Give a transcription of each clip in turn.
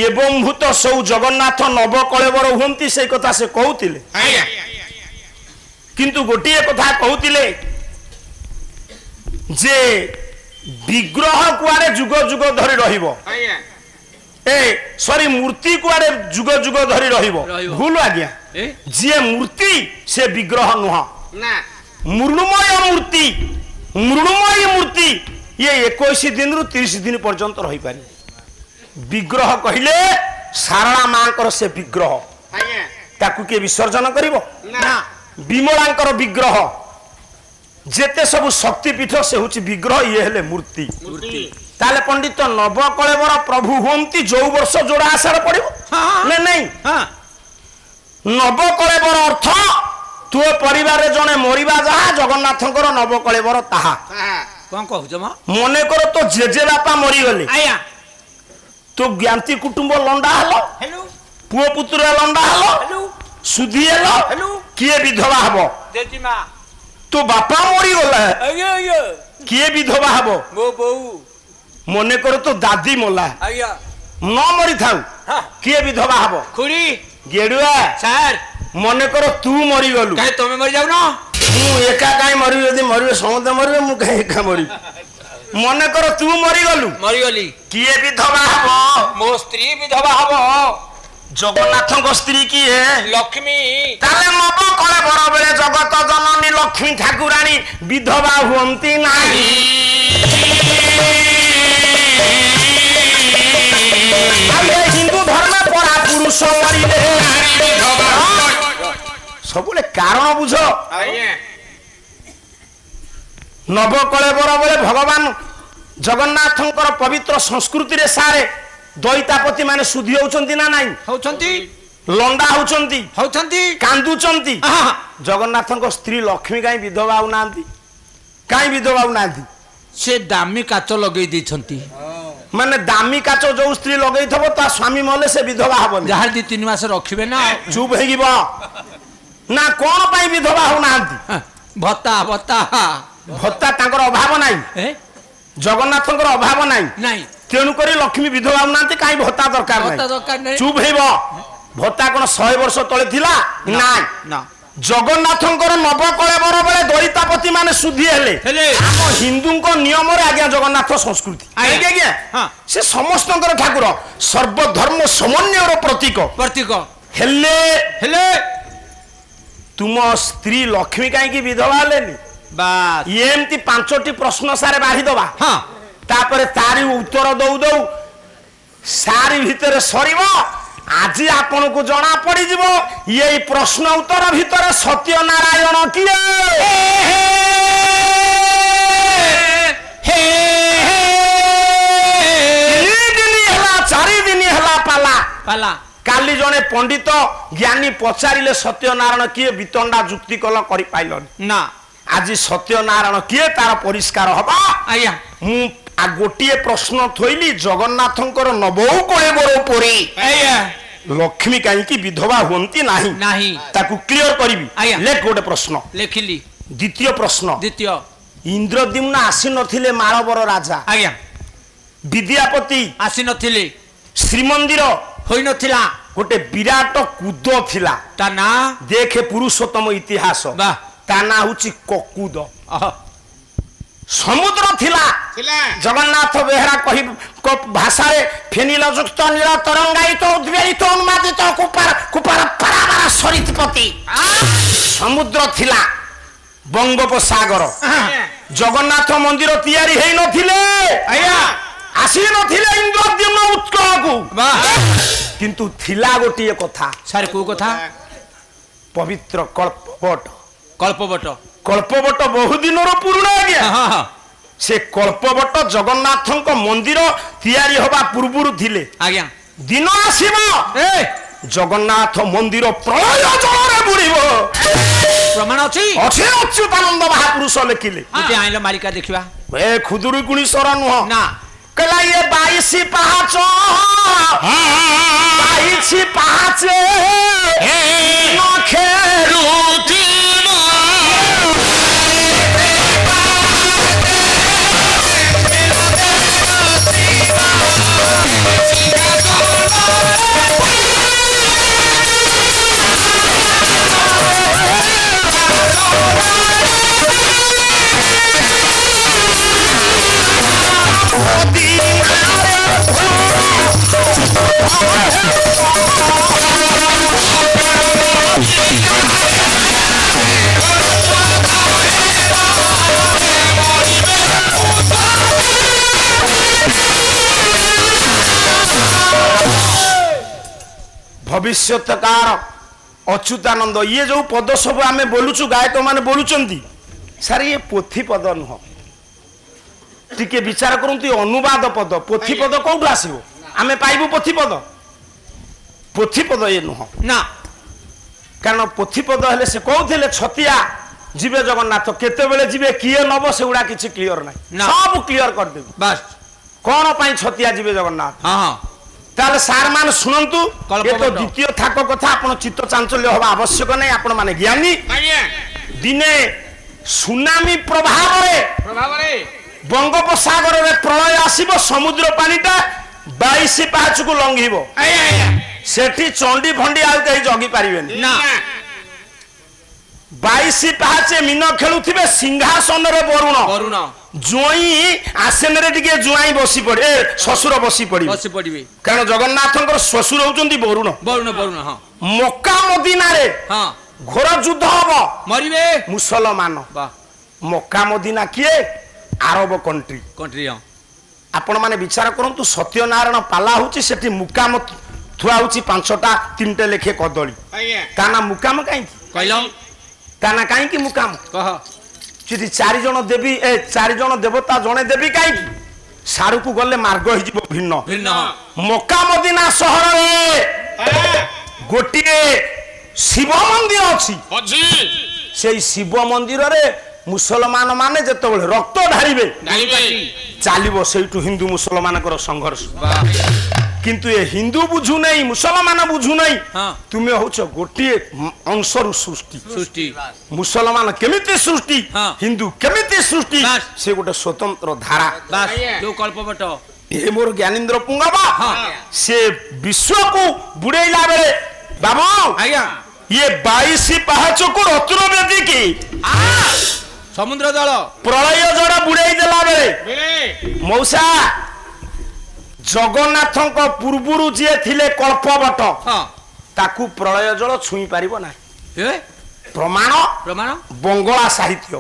ଏବଂ ଭୂତ ସବୁ ଜଗନ୍ନାଥ ନବକଳେବର ହୁଅନ୍ତି ସେଇ କଥା ସେ କହୁଥିଲେ। କିନ୍ତୁ ଗୋଟିଏ କଥା କହୁଥିଲେ ଯେ ବିଗ୍ରହ କୁଆଡେ ଯୁଗ ଯୁଗ ଧରି ରହିବ, ସରି ମୂର୍ତ୍ତି କୁଆଡେ ଯୁଗ ଯୁଗ ଧରି ରହିବ। ଭୁଲ ଆଜ୍ଞା, ଯିଏ ମୂର୍ତ୍ତି ସେ ବିଗ୍ରହ ନୁହଁ। ମୃଣ୍ମୟ ମୂର୍ତ୍ତି, ମୃଣ୍ମୟୀ ମୂର୍ତ୍ତି ଇଏ 21 ଦିନରୁ 30 ଦିନ ପର୍ଯ୍ୟନ୍ତ ରହିପାରିବ। ବିଗ୍ରହ କହିଲେ ସାରଳା ମାଙ୍କର ସେ ବିଗ୍ରହ, ତାକୁ କିଏ ବିସର୍ଜନ କରିବ? ବିମଳାଙ୍କର ବିଗ୍ରହ, ଯେତେ ସବୁ ଶକ୍ତିପୀଠ ସେ ହଉଛି ବିଗ୍ରହ, ଇଏ ହେଲେ ମୂର୍ତ୍ତି। ତାହେଲେ ପଣ୍ଡିତ ନବକଳେବର ପ୍ରଭୁ ହୁଅନ୍ତି ଯୋଉ ବର୍ଷ ଯୋଡା ଆଷାଢ ପଡିବ ନା ନାଇଁ? ନବକଳେବର ଅର୍ଥ ତୋ ପରିବାରରେ ଜଣେ ମରିବା ଯାହା ଜଗନ୍ନାଥଙ୍କର ନବକଳେବର ତାହା। କଣ କହୁଛ? ମନେ କର ତୋ ଜେଜେ ବାପା ମରିଗଲେ, ତୋ ଜ୍ଞାତି କୁଟୁମ୍ବ ଲଣ୍ଡା ହେଲ, ପୁଅ ପୁତ୍ର ଲଣ୍ଡା ହେଲ, ସୁଧି ହେଲ, କିଏ ବିଧବା ହବ? ତୋ ବାପା ମରିଗଲା, କିଏ ବିଧବା ହବ? ମନେ କର ତୋ ଦାଦି ମଲା, ନ ମରିଥାଉ କିଏ ବିଧବା ହବ? ଗେଡୁଆ ମନେ କର ତୁ ମରିଗଲୁ, ତମେ ମରି ଯାଉନ, ମୁଁ ଏକା କାହିଁ ମରିବି? ଯଦି ମରିବେ ସମସ୍ତେ ମରିବେ, ମୁଁ କାହିଁ ଏକା ମରିବି? ମନେ କର ତୁ ମରିଗଲୁ, ମରିଗଲି, କିଏ ବିଧବା ହବ? ମୋ ସ୍ତ୍ରୀ ବିଧବା ହବ। ଜଗନ୍ନାଥଙ୍କ ସ୍ତ୍ରୀ କିଏ? ଲକ୍ଷ୍ମୀ। ତାହେଲେ ନବକଳେବର ବେଳେ ଜଗତ ଜନନୀ ଲକ୍ଷ୍ମୀ ଠାକୁରାଣୀ ବିଧବା ହୁଅନ୍ତି ନାହିଁ। ହିନ୍ଦୁ ଧର୍ମ ପରା ପୁରୁଷ ମରିଲେ ସବୁବେଳେ କାରଣ ବୁଝ। ନବକଳେବର ବେଳେ ଭଗବାନ ଜଗନ୍ନାଥଙ୍କର ପବିତ୍ର ସଂସ୍କୃତିରେ ସାରେ ଦଇତାପତି ମାନେ ଶୁଦ୍ଧି ହଉଛନ୍ତି ନା ନାଇଁ? ହଉଛନ୍ତି, ଲଣ୍ଡା ହଉଛନ୍ତି, କାନ୍ଦୁଛନ୍ତି। ଜଗନ୍ନାଥଙ୍କ ସ୍ତ୍ରୀ ଲକ୍ଷ୍ମୀ କାହିଁ ବିଧବା ହଉନାହାନ୍ତି? କାହିଁ ବିଧବା ହଉନାହାନ୍ତି? ସେ ଦାମୀ କାଚ ଲଗେଇ ଦେଇଛନ୍ତି। ମାନେ ଦାମୀ କାଚ ଯୋଉ ସ୍ତ୍ରୀ ଲଗେଇଥିବ ତା ସ୍ୱାମୀ ମଲେ ସେ ବିଧବା ହବନି। ଯାହାର 2-3 ମାସ ରଖିବେ ନା। ଚୁପ ହେଇଯିବ ନା। କଣ ପାଇଁ ବିଧବା ହଉନାହାନ୍ତି? ଭତ୍ତା ଭତ୍ତା ଭତ୍ତା ତାଙ୍କର ଅଭାବ ନାହିଁ, ଜଗନ୍ନାଥଙ୍କର ଅଭାବ ନାହିଁ, ତେଣୁକରି ଲକ୍ଷ୍ମୀ ବିଧବା ହଉନାହାନ୍ତି। କାହିଁ ଭତ୍ତା ଦରକାର ନାହିଁ? ଚୁପ ହେଇବ। ଭତ୍ତା କଣ 100 ବର୍ଷ ତଳେ ଥିଲା? ନାଇଁ। ଜଗନ୍ନାଥଙ୍କର ନବକଳେବର ବେଳେ ଦଇତାପତି ମାନେ ଶୁଦ୍ଧି ହେଲେ ଆମ ହିନ୍ଦୁଙ୍କ ନିୟମରେ ଆଜ୍ଞା ଜଗନ୍ନାଥ ସଂସ୍କୃତି ଆଜ୍ଞା ସେ ସମସ୍ତଙ୍କର ଠାକୁର, ସର୍ବଧର୍ମ ସମନ୍ୱୟର ପ୍ରତୀକ ହେଲେ ତୁମ ସ୍ତ୍ରୀ ଲକ୍ଷ୍ମୀ କାହିଁକି ବିଧବା ହେଲେନି? ଏମିତି 5ଟି ପ୍ରଶ୍ନ ସାରେ ବାଢିଦବା, ତାପରେ ତାରି ଉତ୍ତର ଦଉ ଦଉ ସାରି ଭିତରେ ସରିବ। ଆଜି ଆପଣଙ୍କୁ ଜଣା ପଡିଯିବ ଏଇ ପ୍ରଶ୍ନ ଉତ୍ତର ଭିତରେ ସତ୍ୟନାରାୟଣ କିଏ? 4 ଦିନ ହେଲା ପାଲା। କାଲି ଜଣେ ପଣ୍ଡିତ ଜ୍ଞାନୀ ପଚାରିଲେ ସତ୍ୟନାରାୟଣ କିଏ? ବିତଣ୍ଡା ଯୁକ୍ତି କଲ କରିପାଇଲନି ନା। ଆଜି ସତ୍ୟନାରାୟଣ କିଏ ତାର ପରିଷ୍କାର ହବ। ମୁଁ ଗୋଟିଏ ପ୍ରଶ୍ନ ଥୋଇଲି, ଜଗନ୍ନାଥଙ୍କର ନବକଳେବର ପରେ ଲକ୍ଷ୍ମୀ କାହିଁକି ବିଧବା ହୁଅନ୍ତି ନାହିଁ ତାକୁ କ୍ଲିୟର କରିବି। ଲେଖ ଗୋଟେ ପ୍ରଶ୍ନ। ଲେଖିଲି। ଦ୍ୱିତୀୟ ପ୍ରଶ୍ନ, ଇନ୍ଦ୍ରଦ୍ୟୁମ୍ନ ଆସି ନଥିଲେ ମାଳବର ରାଜା? ବିଦ୍ୟାପତି ଆସି ନଥିଲେ? ଶ୍ରୀମନ୍ଦିର ହୋଇନଥିଲା? ଗୋଟେ ବିରାଟ କୁଦ ଥିଲା, ତା ନାଁ ଦେଖେ ପୁରୁଷୋତ୍ତମ ଇତିହାସ, ତା ନାଁ ହଉଛି କକୁଦ। ସମୁଦ୍ର ଥିଲା, ଜଗନ୍ନାଥ ବେହେରା କହି ଭାଷାରେ ଫେନିଲ ଯୁକ୍ତ ନୀଳ ତରଙ୍ଗାୟିତ ଉଦ୍ବେଳିତ ଉନ୍ମାଦିତ କୁପାର ପାରାବାର ସରିତପତି। ସମୁଦ୍ର ଥିଲା, ବଙ୍ଗୋପସାଗର। ଜଗନ୍ନାଥ ମନ୍ଦିର ତିଆରି ହେଇନଥିଲେ, ଆସି ନଥିଲେ ଇନ୍ଦ୍ରଦ୍ୟୁମ୍ନ ଉତ୍କଳକୁ, କିନ୍ତୁ ଥିଲା ଗୋଟିଏ କଥା। ସାର୍ କୋଉ କଥା? ପବିତ୍ର କଳ୍ପବଟ। କଳ୍ପବଟ ବହୁ ଦିନର ପୁରୁଣା ଆଜ୍ଞା। ସେ କଳ୍ପବଟ ଜଗନ୍ନାଥଙ୍କ ମନ୍ଦିର ତିଆରି ହବା ପୂର୍ବରୁ ଥିଲେ। ଦିନ ଆସିବ ଜଗନ୍ନାଥ ମନ୍ଦିର ପ୍ରଳୟ ଜଳରେ ବୁଡ଼ିବ। ପ୍ରମାଣ ଅଛି? ଅଚ୍ୟୁତାନନ୍ଦ ମହାପୁରୁଷ ଲେଖିଲେ। ଆଇଲ ମାରିକା ଦେଖିବା। ଖୁଦୁରୁକୁଣୀ ସର ନୁହଁ ନା, କହିଲା ଇଏ 22 ପାହାଚ 22 ପାହାଚ ଭବିଷ୍ୟତକାର ଅଚ୍ୟୁତାନନ୍ଦ ଇଏ ଯୋଉ ପଦ ସବୁ ଆମେ ବୋଲୁଛୁ ଗାୟକ ମାନେ ବୋଲୁଛନ୍ତି ସାର୍ ଇଏ ପୋଥି ପଦ ନୁହଁ ଟିକେ ବିଚାର କରନ୍ତୁ ଅନୁବାଦ ପଦ ପୋଥି ପଦ କୋଉଠୁ ଆସିବ ଆମେ ପାଇବୁ ପୋଥି ପଦ ଇଏ ନୁହଁ ନା କାରଣ ପୋଥି ପଦ ହେଲେ ସେ କହୁଥିଲେ ଛତିଆ ଯିବେ ଜଗନ୍ନାଥ କେତେବେଳେ ଯିବେ କିଏ ନବ ସେଗୁଡା କିଛି କ୍ଲିୟର ନାହିଁ ସବୁ କ୍ଲିୟର କରିଦେବେ ବାସ୍ କଣ ପାଇଁ ଛତିଆ ଯିବେ ଜଗନ୍ନାଥ ହଁ ତାହେଲେ ସାର୍ ମାନେ ଶୁଣନ୍ତୁ ଏ ତ ଦ୍ୱିତୀୟ ଥାକ କଥା ଆପଣ ଚିତ୍ତ ଚାଞ୍ଚଲ୍ୟ ହବା ଆବଶ୍ୟକ ନାହିଁ ଆପଣ ମାନେ ଜ୍ଞାନୀ ଦିନେ ସୁନାମୀ ପ୍ରଭାବରେ ବଙ୍ଗୋପସାଗରରେ ପ୍ରଳୟ ଆସିବ ସମୁଦ୍ର ପାଣିଟା 22 ପାହାଚକୁ ଲଙ୍ଘିବ ସେଠି ଚଣ୍ଡି ଫଣ୍ଡି ଆଉ କେହି ଜଗି ପାରିବେନି ନା 22 ପାହାଚେ ମୀନ ଖେଳୁଥିବେ ସିଂହାସନରେ ବରୁଣ ଜୁଆଇଁ ଆସନରେ ଟିକେ ଜୁଆଇଁ ବସି ପଡେ ଶ୍ୱଶୁର ବସି ପଡିବେ କାରଣ ଜଗନ୍ନାଥଙ୍କର ଶ୍ୱଶୁର ହଉଛନ୍ତି ବରୁଣ ହଁ ମକ୍କା ମଦିନାରେ ହଁ ଘୋର ଯୁଦ୍ଧ ହବ ମରିବେ ମୁସଲମାନ ମକ୍କା ମଦିନା କିଏ ଆରବ କଣ୍ଟ୍ରି ହଁ ଆପଣ ମାନେ ବିଚାର କରନ୍ତୁ ସତ୍ୟନାରାୟଣ ପାଲା ହଉଛି ସେଠି ମୁକାମ ଥୁଆ ହଉଛି 5ଟା 3ଟେ ଲେଖେ କଦଳୀ ତା ନା ମୁକାମ କାହିଁକି କହିଲ ତା ନା କାହିଁକି ମୁକାମ କହ ଯଦି 4 ଜଣ ଦେବୀ 4 ଜଣ ଦେବତା ଜଣେ ଦେବୀ କାହିଁକି ସାରୁକୁ ଗଲେ ମାର୍ଗ ହେଇଯିବ ଭିନ୍ନ ମକ୍କା ମଦିନା ସହରରେ ଗୋଟିଏ ଶିବ ମନ୍ଦିର ଅଛି ସେଇ ଶିବ ମନ୍ଦିରରେ ମୁସଲମାନ ମାନେ ଯେତେବେଳେ ରକ୍ତ ଢାଳିବେ ଚାଲିବ ସେଇଠୁ ହିନ୍ଦୁ ମୁସଲମାନଙ୍କର ସଂଘର୍ଷ କିନ୍ତୁ ଏ ହିନ୍ଦୁ ବୁଝୁ ନାହିଁ ମୁସଲମାନ ବୁଝୁ ନାହିଁ ତୁମେ ହଉଛ ଗୋଟିଏ ଅଂଶରୁ ସୃଷ୍ଟି ମୁସଲମାନ କେମିତି ସୃଷ୍ଟି ହିନ୍ଦୁ କେମିତି ସୃଷ୍ଟି ସେ ଗୋଟେ ସ୍ୱତନ୍ତ୍ର ଧାରା ଯୋଉ କଳ୍ପବଟ ଏ ମୋର ଜ୍ଞାନେନ୍ଦ୍ର ପୁଙ୍ଗବା ସେ ବିଶ୍ୱକୁ ବୁଡେଇଲା ବେଳେ ବାବୁ ଆଜ୍ଞା ଇଏ 22 ପାହାଚକୁ ରତ୍ନ ବେଦିକି ସମୁଦ୍ର ଜଳ ପ୍ରଳୟ ଜଳ ବୁଡେଇ ଦେଲା ବେଳେ ମଉସା ଜଗନ୍ନାଥଙ୍କ ପୂର୍ବରୁ ଯିଏ ଥିଲେ କଳ୍ପବଟ ତାକୁ ପ୍ରଳୟ ଜଳ ଛୁଇଁ ପାରିବ ନାହିଁ ପ୍ରମାଣ ବଙ୍ଗଳା ସାହିତ୍ୟ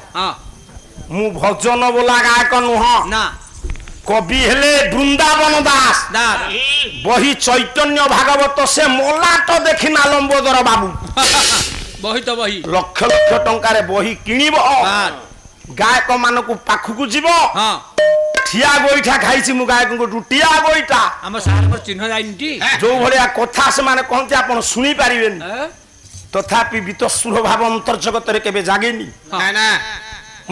ମୁଁ ଭଜନ ବୋଲା ଗାୟକ ନୁହଁ ନା କବି ହେଲେ ବୃନ୍ଦାବନ ଦାସ ବହି ଚୈତନ୍ୟ ଭାଗବତ ସେ ମଲାଟ ଦେଖିନା ଲମ୍ବୋଦର ବାବୁ ବହି ତ ବହି ଲକ୍ଷ ଲକ୍ଷ ଟଙ୍କାରେ ବହି କିଣିବ ଗାୟକ ମାନଙ୍କୁ ପାଖକୁ ଯିବ ଠିଆ ଗୋଇଠା ଖାଇଛି ମୁଁ ଗାୟକଙ୍କଠୁ ଠିଆ ଗୋଇଠା ଆମ ସାରଙ୍କ ଚିହ୍ନ ଯାଇନି ଯୋଉ ଭଳିଆ କଥା ସେମାନେ କହନ୍ତି ଆପଣ ଶୁଣି ପାରିବେନି ତଥାପି ବିତସ୍ପୃହ ଭାବ ଅନ୍ତର୍ଜଗତରେ କେବେ ଜାଗେନି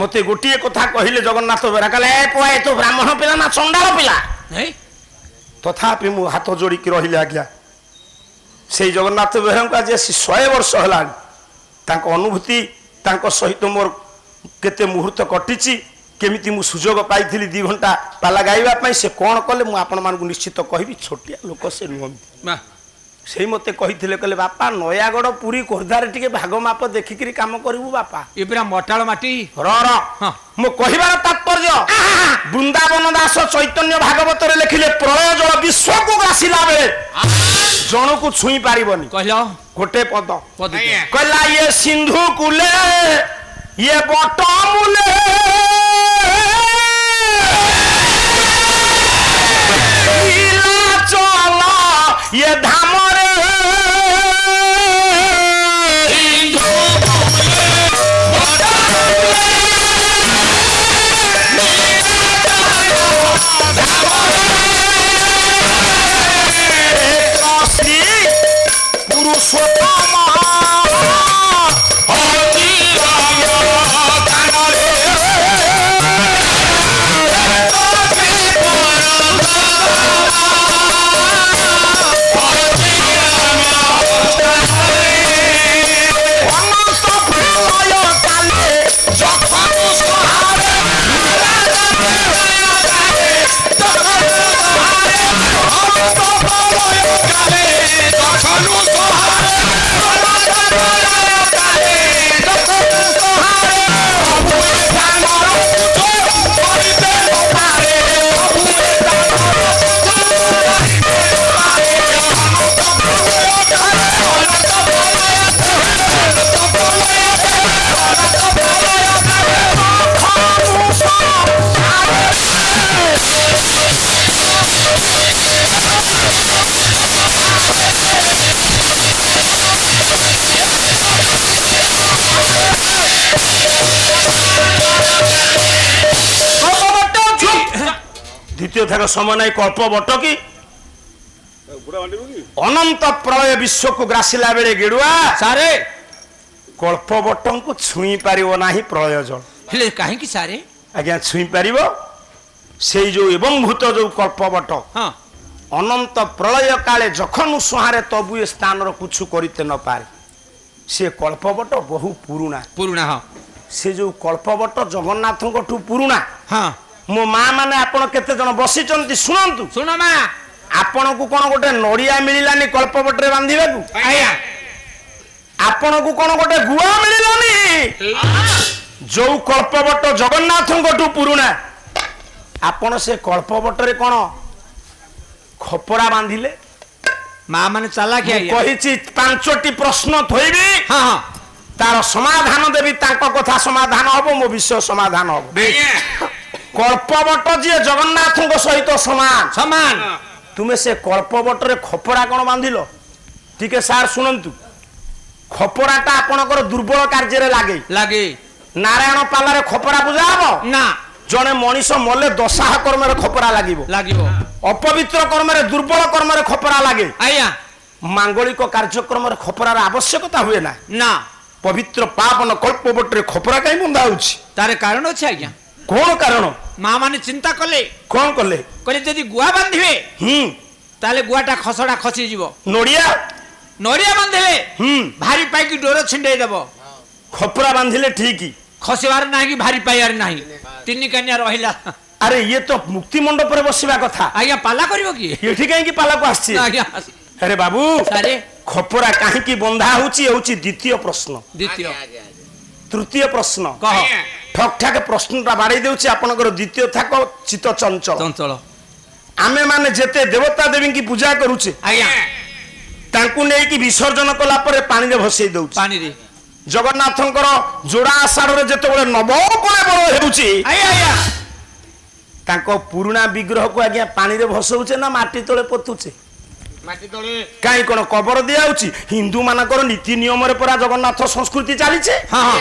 ମତେ ଗୋଟିଏ କଥା କହିଲେ ଜଗନ୍ନାଥ ବେରା କହିଲେ ଏ ପୁଅ ଏ ତୁ ବ୍ରାହ୍ମଣ ପିଲା ନା ଚଣ୍ଡାଳ ପିଲା ତଥାପି ମୁଁ ହାତ ଯୋଡ଼ିକି ରହିଲି ଆଜ୍ଞା ସେଇ ଜଗନ୍ନାଥ ବେହେରାଙ୍କୁ ଆଜି ଆସି 100 ବର୍ଷ ହେଲାଣି ତାଙ୍କ ଅନୁଭୂତି ତାଙ୍କ ସହିତ ମୋର କେତେ ମୁହୂର୍ତ୍ତ କଟିଛି କେମିତି ମୁଁ ସୁଯୋଗ ପାଇଥିଲି 2 ଘଣ୍ଟା ପାଲା ଗାଇବା ପାଇଁ ସେ କ'ଣ କଲେ ମୁଁ ଆପଣମାନଙ୍କୁ ନିଶ୍ଚିତ କହିବି ଛୋଟିଆ ଲୋକ ସେ ନୁହନ୍ତି ସେଇ ମତେ କହିଥିଲେ କହିଲେ ବାପା ନୟାଗଡ଼ ପୁରୀ ଖୋର୍ଦ୍ଧାରେ ଟିକେ ଭାଗ ମାପ ଦେଖିକିରି କାମ କରିବୁ ବାପା ଏ ପୁରା ମଟାଳ ମାଟି ମୁଁ କହିବାର ତାତ୍ପର୍ଯ୍ୟ ବୃନ୍ଦାବନ ଦାସ ଚୈତନ୍ୟ ଭାଗବତରେ ଲେଖିଲେ ପ୍ରଳୟ ଜଳ ବିଶ୍ୱକୁ ଆସିଲା ବେଳେ ଜଣକୁ ଛୁଇଁ ପାରିବନି କହିଲ ଗୋଟେ ପଦ କହିଲା ଇଏ ସିନ୍ଧୁ କୁଲେ ଇଏ ବଟ ମୂଲେ ଚଲ ଇଏ ଧାମରେ পুরুষোত্তম দ্বিতীয় থাক সময় নাই কল্প বট কি ଅନନ୍ତ ପ୍ରଳୟ ବିଶ୍ୱକୁ ଗ୍ରାସିଲା ବେଳେ ଗେଡୁଆ ସାରେ କଳ୍ପ ବଟଙ୍କୁ ଛୁଇଁ ପାରିବ ନାହିଁ ପ୍ରଳୟ ଜଳ। ହେଲେ କାହିଁକି ସାରେ? ଆଜ୍ଞା ଛୁଇଁ ପାରିବ ସେଇ ଯୋଉ ଏବଂ ଭୂତ ଯୋଉ କଳ୍ପ ବଟ ହଁ ଅନନ୍ତ ପ୍ରଳୟ କାଳେ ଯଖନୁ ସୁହାରେ ତବୁ ଏ ସ୍ଥାନର କୁଛୁ କରିତେ ନ ପାରେ। ସେ କଳ୍ପ ବଟ ବହୁ ପୁରୁଣା। ପୁରୁଣା ହଁ ସେ ଯୋଉ କଳ୍ପ ବଟ ଜଗନ୍ନାଥଙ୍କଠୁ ପୁରୁଣା। ହଁ ମୋ ମା ମାନେ ଆପଣ କେତେ ଜଣ ବସିଛନ୍ତି ଶୁଣନ୍ତୁ। ଶୁଣ ମା ଆପଣଙ୍କୁ କଣ ଗୋଟେ ନଡିଆ ମିଳିଲାନି କଳ୍ପ ବଟରେ ବାନ୍ଧିବାକୁ? ଆଜ୍ଞା ଆପଣଙ୍କୁ କଣ ଗୋଟେ ଗୁଆ ମିଳିଲାନି? ଯୋଉ କଳ୍ପବଟ ଜଗନ୍ନାଥଙ୍କଠୁ ପୁରୁଣା ଆପଣ ସେ କଳ୍ପବଟରେ କଣ ଖପରା ବାନ୍ଧିଲେ? ମା ମାନେ ଚାଲାକି ମୁଁ ଆଜ୍ଞା କହିଛି 5ଟି ପ୍ରଶ୍ନ ଥୋଇବି ହଁ ହଁ ତାର ସମାଧାନ ଦେବି। ତାଙ୍କ କଥା ସମାଧାନ ହବ ମୋ ବିଷୟ ସମାଧାନ ହବ। କଳ୍ପବଟ ଯିଏ ଜଗନ୍ନାଥଙ୍କ ସହିତ ସମାନ ସମାନ ତୁମେ ସେ କଳ୍ପବଟରେ ଖପରା କଣ ବାନ୍ଧିଲ? ଟିକେ ସାର୍ ଶୁଣନ୍ତୁ। ଖପରାଟା ଆପଣଙ୍କର ଦୁର୍ବଳ କାର୍ଯ୍ୟରେ ଲାଗେ। ଲାଗେ ନାରାୟଣ ପାଲାରେ ଖପରା ପୂଜା ହବ ନା ଜଣେ ମଣିଷ ମଲେ ଦଶାହ କର୍ମରେ ଖପରା ଲାଗିବ। ଲାଗିବ ଅପବିତ୍ର କର୍ମରେ ଦୁର୍ବଳ କର୍ମରେ ଖପରା ଲାଗେ। ଆଜ୍ଞା ମାଙ୍ଗଳିକ କାର୍ଯ୍ୟକ୍ରମରେ ଖପରାର ଆବଶ୍ୟକତା ହୁଏ ନା। ନା ପବିତ୍ର ପାବନ କଳ୍ପବଟରେ ଖପରା କାହିଁ ବନ୍ଧା ହଉଛି? ତାର କାରଣ ଅଛି ଆଜ୍ଞା। କଣ କାରଣ? ମା ମାନେ ଚିନ୍ତା କଲେ କଣ କଲେ? କହିଲେ ଯଦି ଗୁଆ ବାନ୍ଧିବେ ତାହେଲେ ଗୁଆଟା ଖସଡ଼ା ଖସିଯିବ। ନଡିଆ ନଡ଼ିଆ ବାନ୍ଧିଲେ ଭାରି ପାଇକି ଡୋର ଛିଣ୍ଡେଇ ଦେବ। ଖପରା ବାନ୍ଧିଲେ ଠିକ। ଖସିବାର ନାହିଁ କି ଭାରି ପାଇବାର ନାହିଁ। ତିନି କାନିଆ ରହିଲା। ଆରେ ଇଏ ତ ମୁକ୍ତି ମଣ୍ଡପରେ ବସିବା କଥା। ଆଜ୍ଞା ପାଲା କରିବ କି ଏଠି କାହିଁକି ପାଲାକୁ ଆସିଛି? ଆଜ୍ଞା ଆରେ ବାବୁ ସାରେ ଖପରା କାହିଁକି ବନ୍ଧା ହଉଛି ହେଉଛି ଦ୍ୱିତୀୟ ପ୍ରଶ୍ନ। ଦ୍ୱିତୀୟ ତୃତୀୟ ପ୍ରଶ୍ନ କହ ଠକ୍ ଠାକ୍ ପ୍ରଶ୍ନଟା ବାଡେଇ ଦେଉଛି ଆପଣଙ୍କର। ଦ୍ୱିତୀୟ ଥାକ ଚିତ୍ତ ଚଞ୍ଚଳ। ଚଞ୍ଚଳ ଆମେ ମାନେ ଯେତେ ଦେବତା ଦେବୀଙ୍କୁ ପୂଜା କରୁଛେ ଆଜ୍ଞା ତାଙ୍କୁ ନେଇକି ବିସର୍ଜନ କଲା ପରେ ପାଣିରେ ଭସେଇ ଦଉଛି। ପାଣିରେ ଜଗନ୍ନାଥଙ୍କର ଯୋଡା ଆଷାଢରେ ଯେତେବେଳେ ନବକଳେବର ହେଉଛି ଆଜ୍ଞା ଆଜ୍ଞା ତାଙ୍କ ପୁରୁଣା ବିଗ୍ରହକୁ ଆଜ୍ଞା ପାଣିରେ ଭସଉଛେ ନା ମାଟି ତଳେ ପୋତୁଛେ? ମାଟି ତଳେ କାହିଁ କଣ କବର ଦିଆହଉଛି? ହିନ୍ଦୁ ମାନଙ୍କର ନୀତି ନିୟମରେ ପରା ଜଗନ୍ନାଥ ସଂସ୍କୃତି ଚାଲିছে। ହଁ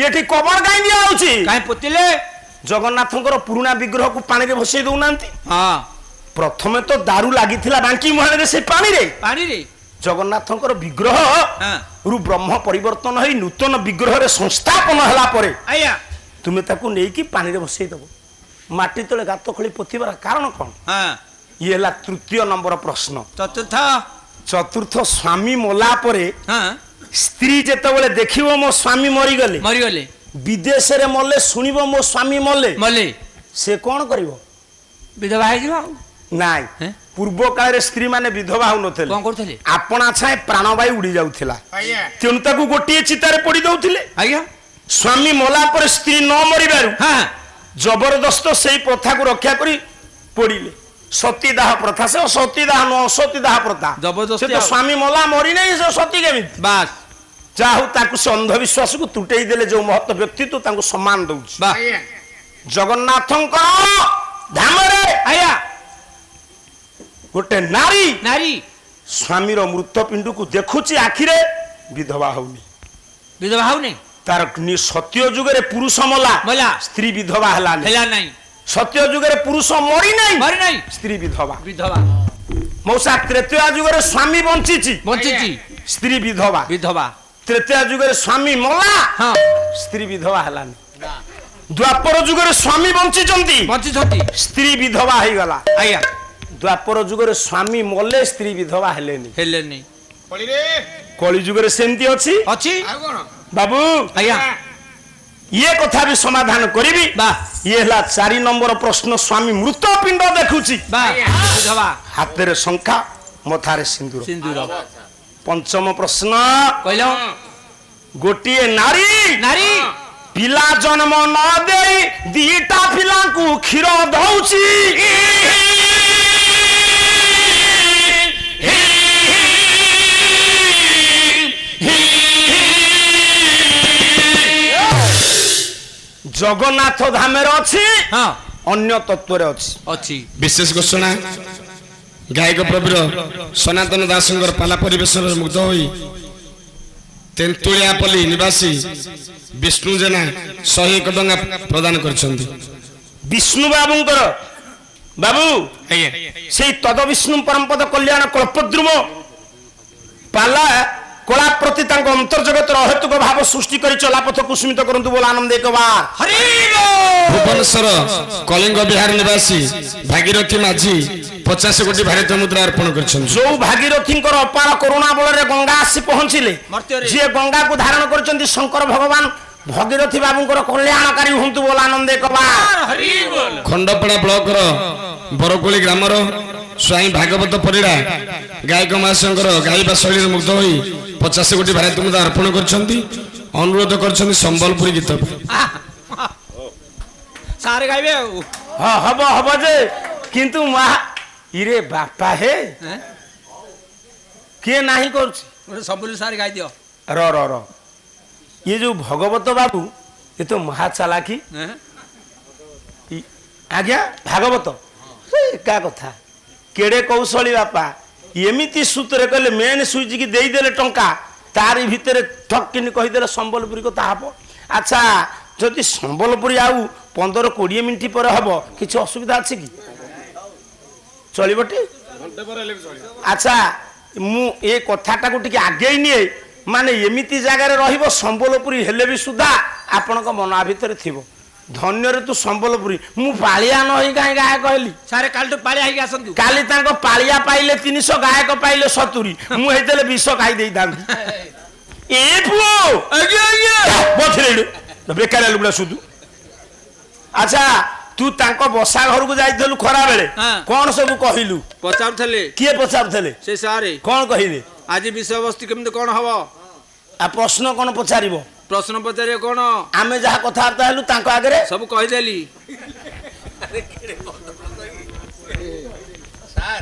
ଏଠି କବର କାହିଁ ଦିଆହଉଛି? କାହିଁ ପୋତିଲେ? ଜଗନ୍ନାଥଙ୍କର ପୁରୁଣା ବିଗ୍ରହକୁ ପାଣିରେ ଭସେଇ ଦଉନାହାନ୍ତି। ହଁ ପ୍ରଥମେ ତ ଦାରୁ ଲାଗିଥିଲା ବାଙ୍କି ମୁହାଣରେ ସେ ପାଣିରେ। ପାଣିରେ ଜଗନ୍ନାଥଙ୍କର ବିଗ୍ରହ ହଁ ରୁ ବ୍ରହ୍ମ ପରିବର୍ତ୍ତନ ହେଇ ନୂତନ ବିଗ୍ରହରେ ସଂସ୍ଥାପନ ହେଲା ପରେ ଆଜ୍ଞା ତୁମେ ତାକୁ ନେଇକି ପାଣିରେ ଭସେଇ ଦବ। ମାଟି ତଳେ ଗାତ ଖୋଳି ପୋତିବାର କାରଣ କଣ? ହଁ ଇଏ ହେଲା ତୃତୀୟ ନମ୍ବର ପ୍ରଶ୍ନ। ଚତୁର୍ଥ ଚତୁର୍ଥ ସ୍ୱାମୀ ମଲା ପରେ ହଁ ସ୍ତ୍ରୀ ଯେତେବେଳେ ଦେଖିବ ମୋ ସ୍ୱାମୀ ମରିଗଲେ ମରିଗଲେ ବିଦେଶରେ ମଲେ ଶୁଣିବ ମୋ ସ୍ୱାମୀ ମଲେ ମଲେ ସେ କଣ କରିବ? ବିଧବା ହେଇଯିବ ଆଉ ନାଇଁ ହେଁ? ପୂର୍ବ କାଳରେ ସ୍ତ୍ରୀ ମାନେ ବିଧବା ହଉନଥିଲେ। କଣ କରୁଥିଲେ? ଆପଣା ଛାଏ ପ୍ରାଣବାୟୁ ଉଡି ଯାଉଥିଲା ତେଣୁ ତାକୁ ଗୋଟିଏ ଚିତାରେ ପୋଡି ଦଉଥିଲେ। ଆଜ୍ଞା ସ୍ୱାମୀ ମଲା ପରେ ସ୍ତ୍ରୀ ନ ମରିବାରୁ ହଁ ଜବରଦସ୍ତ ସେଇ ପ୍ରଥାକୁ ରକ୍ଷା କରି ପୋଡିଲେ। ସତୀଦାହ ପ୍ରଥା। ସେ ସତୀଦାହ ନୁହଁ ସତୀଦାହ ପ୍ରଥା। ଜବରଦସ୍ତି ସେ ତ ଆଉ। ସ୍ୱାମୀ ମଲା ମରି ନାହିଁ ସେ ସତୀ କେମିତି? ବାସ୍ ଯାହା ହଉ ତାକୁ ସେ ଅନ୍ଧବିଶ୍ୱାସକୁ ତୁଟେଇ ଦେଲେ। ଯୋଉ ମହତ ବ୍ୟକ୍ତିତ୍ୱ ତାଙ୍କୁ ସମ୍ମାନ ଦଉଛି। ବା ଜଗନ୍ନାଥଙ୍କର ଧାମରେ ଆଜ୍ଞା ଗୋଟେ ନାରୀ ନାରୀ ସ୍ୱାମୀର ମୃତ ପିଣ୍ଡକୁ ଦେଖୁଛି ଆଖିରେ ବିଧବା ହଉନି। ବିଧବା ହଉନି ତାର ସତ୍ୟ ଯୁଗରେ ପୁରୁଷ ମଲା ମଲା ସ୍ତ୍ରୀ ବିଧବା ହେଲାନି। ହେଲା ନାହିଁ ସତ୍ୟ ଯୁଗରେ ପୁରୁଷ ମରି ନାହିଁ ମରି ନାହିଁ ସ୍ତ୍ରୀ ବିଧବା। ବିଧବା ମଉସା ତ୍ରେତୟା ଯୁଗରେ ସ୍ୱାମୀ ବଞ୍ଚିଛି ବଞ୍ଚିଛି ସ୍ତ୍ରୀ ବିଧବା। ବିଧବା ତ୍ରେତୟା ଯୁଗରେ ସ୍ୱାମୀ ମଲା ହଁ ସ୍ତ୍ରୀ ବିଧବା ହେଲାନି। ଦ୍ୱାପର ଯୁଗରେ ସ୍ୱାମୀ ବଞ୍ଚିଛନ୍ତି ବଞ୍ଚିଛନ୍ତି ସ୍ତ୍ରୀ ବିଧବା ହେଇଗଲା। ଆଜ୍ଞା ଦ୍ୱାପର ଯୁଗରେ ସ୍ୱାମୀ ମଲେ ସ୍ତ୍ରୀ ବିଧବା ହେଲେନି। ହେଲେନି କଳି ଯୁଗରେ ସେମିତି ଅଛି ଅଛି ବାବୁ। ଆଜ୍ଞା ଇଏ କଥା ବି ସମାଧାନ କରିବି। ବା ଇଏ ହେଲା 4 ନମ୍ବର ପ୍ରଶ୍ନ। ସ୍ୱାମୀ ମୃତ ପିଣ୍ଡ ଦେଖୁଛି ବା ବିଧବା ହାତରେ ଶଙ୍ଖା ମଥାରେ ସିନ୍ଦୁର। ସିନ୍ଦୁର। ପଞ୍ଚମ ପ୍ରଶ୍ନ କହିଲ ଗୋଟିଏ ନାରୀ ନାରୀ ପିଲା ଜନ୍ମ ନ ଦେଇ ଦିଟା ପିଲାଙ୍କୁ କ୍ଷୀର ଦଉଛି। ଜଗନ୍ନାଥ ଧାମରେ ଅଛି ହଁ ଅନ୍ୟ ତତ୍ଵରେ ଅଛି। ଅଛି ବିଶେଷ ଘୋଷଣା ଗାୟକ ପ୍ରବୀର ସନାତନ ଦାସଙ୍କର ପାଲା ପରିବେଶନରେ ମୁଗ୍ଧ ହୋଇ ତେନ୍ତୁଳିଆପଲ୍ଲୀ ନିବାସୀ ବିଷ୍ଣୁ ଜେନା 101 ଟଙ୍କା ପ୍ରଦାନ କରିଛନ୍ତି। ବିଷ୍ଣୁ ବାବୁଙ୍କର ବାବୁ ଆଜ୍ଞା ସେଇ ତଦବିଷ୍ଣୁ ପରମପଦ କଲ୍ୟାଣ କଳ୍ପଦ୍ରୁମ ପାଲା କଳା ପ୍ରତି ତାଙ୍କ ଅନ୍ତର୍ଜଗତର ଅହେତୁକ ଭାବ ସୃଷ୍ଟି କରି ଚଲାପଥ କୁସୁମିତ କରନ୍ତୁ ବୋଲ ଆନନ୍ଦ ଏକବାର। ଭୁବନେଶ୍ୱର କଳିଙ୍ଗ ବିହାର ନିବାସୀ ଭାଗୀରଥୀ ମାଝୀ 50 କୋଟି ଭାରତୀୟ ମୁଦ୍ରା ଅର୍ପଣ କରିଛନ୍ତି। ଯୋଉ ଭାଗୀରଥୀଙ୍କର ଅପାର କରୁଣା ବଳରେ ଗଙ୍ଗା ଆସି ପହଞ୍ଚିଲେ, ମର୍ତ୍ତ୍ୟରେ। ଯିଏ ଗଙ୍ଗାକୁ ଧାରଣ କରିଛନ୍ତି ଶଙ୍କର ଭଗବାନ ଭଗୀରଥୀ ବାବୁଙ୍କର କଲ୍ୟାଣକାରୀ ହୁଅନ୍ତୁ ବୋଲ ଆନନ୍ଦ ଏକବାର। ଖଣ୍ଡପଡ଼ା ବ୍ଲକର ବରକୋଳି ଗ୍ରାମର ସ୍ୱାଇଁ ଭାଗବତ ପରିଡ଼ା ଗାୟକ ମହାଶୟଙ୍କର ଗାଇବା ଶୈଳୀରେ ମୁଗ୍ଧ ହୋଇ 50 କୋଟି ଭାରତୀୟ ମୁଦ୍ରା ଅର୍ପଣ କରିଛନ୍ତି। ଅନୁରୋଧ କରିଛନ୍ତି ସମ୍ବଲପୁରୀ ଗୀତ। ସାରେ ଗାଇବେ ଆଉ ହଁ ହବ ହବ ଯେ କିନ୍ତୁ ମା ଇରେ ବାପା ହେ କିଏ ନାହିଁ କରୁଛି ଗୋଟେ ସବୁବେଳେ ସାରେ ଗାଇ ଦିଅ। ର ର ର ଇଏ ଯୋଉ ଭଗବତ ବାବୁ ଏ ତ ମହା ଚାଲାକି। ଆଜ୍ଞା ଭାଗବତ ଏକା କଥା କେଡେ କୌଶଳୀ ବାପା ଏମିତି ସୂତ୍ରରେ କହିଲେ ମେନ୍ ସୁଇଚ୍ କି ଦେଇଦେଲେ ଟଙ୍କା ତାରି ଭିତରେ ଠକିନି କହିଦେଲେ ସମ୍ବଲପୁରୀ କଥା ହବ। ଆଚ୍ଛା ଯଦି ସମ୍ବଲପୁରୀ ଆଉ 15-20 ମିନିଟ୍ ପରେ ହବ କିଛି ଅସୁବିଧା ଅଛି କି? ଚଳିବଟି? ଆଚ୍ଛା ମୁଁ ଏ କଥାଟାକୁ ଟିକେ ଆଗେଇ ନିଏ ମାନେ ଏମିତି ଜାଗାରେ ରହିବ ସମ୍ବଲପୁରୀ ହେଲେ ବି ସୁଦ୍ଧା ଆପଣଙ୍କ ମନ ଭିତରେ ଥିବ ଧନ୍ୟରେ ତୁ ସମ୍ବଲପୁରୀ ମୁଁ ପାଳିଆ ନ ହେଇ କାହିଁ ଗାୟକ ହେଲି। ସାରେ କାଲିଠୁ ପାଳିଆ ହେଇକି ଆସନ୍ତୁ। କାଲି ତାଙ୍କ ପାଳିଆ ପାଇଲେ 300 ଗାୟକ ପାଇଲେ 70 ମୁଁ ହେଇଥିଲେ 20 ଖାଇ ଦେଇଥାନ୍ତି। ଏ ପୁଅ ଆଜ୍ଞା ଆଜ୍ଞା ବଥିରେଇଲୁ ବେକାର ଲୁଗୁଡା ସୁଧୁ। ଆଚ୍ଛା ତୁ ତାଙ୍କ ବସା ଘରକୁ ଯାଇଥିଲୁ ଖରା ବେଳେ କଣ ସବୁ କହିଲୁ? ପଚାରୁଥିଲେ। କିଏ ପଚାରୁଥିଲେ? ସେ ସାରେ କଣ କହିଲେ? ଆଜି ବିଷୟବସ୍ତୁ କେମିତି କଣ ହବ? ଆଉ ପ୍ରଶ୍ନ କଣ ପଚାରିବ? ପ୍ରଶ୍ନ ପଚାରିବେ କଣ? ଆମେ ଯାହା କଥାବାର୍ତ୍ତା ହେଲୁ ତାଙ୍କ ଆଗରେ ସବୁ କହିଦେଲି।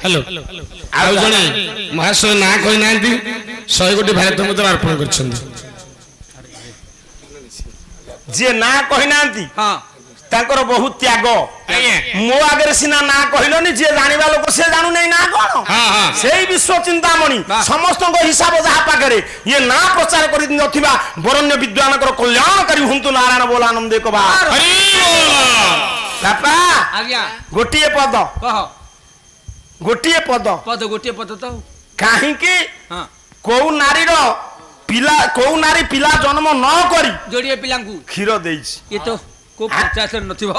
ହ୍ୟାଲୋ ଆଉ ଜଣେ ମହାଶୟ ନାଁ କହିନାହାନ୍ତି 100 କୋଟି ଭାରତୀୟ ମୁଦ୍ରା ଅର୍ପଣ କରିଛନ୍ତି। ଯିଏ ନାଁ କହିନାହାନ୍ତି ହଁ ତାଙ୍କର ବହୁତ ତ୍ୟାଗ। ମୋ ଆଗରେ ସିନା ନାଁ କହିଲନି ଯିଏ ଜାଣିବା ଲୋକ ସେ ଜାଣୁନାହିଁ ନାଁ କଣ। ସେଇ ବିଶ୍ୱ ଚିନ୍ତାମଣି ସମସ୍ତଙ୍କ ହିସାବ ଯାହା ପାଖରେ ଇଏ ନାଁ ପ୍ରଚାର କରି ନଥିବା ବରଣ୍ୟ ବିଦ୍ୱାନଙ୍କର କଲ୍ୟାଣକାରୀ ହୁଅନ୍ତୁ ନାରାୟଣ ବୋଲ ଆନନ୍ଦ ଏକବାର। ବାପା ଆଜ୍ଞା ଗୋଟିଏ ପଦ କହ। ଗୋଟିଏ ପଦ ଗୋଟିଏ ପଦ ତ କାହିଁକି ହଁ କୋଉ ନାରୀ ପିଲା ଜନ୍ମ ନ କରି ଯୋଡ଼ିଏ ପିଲାଙ୍କୁ କ୍ଷୀର ଦେଇଛି ଇଏ ତ କୋଉ ପଞ୍ଚାୟତରେ ନଥିବ।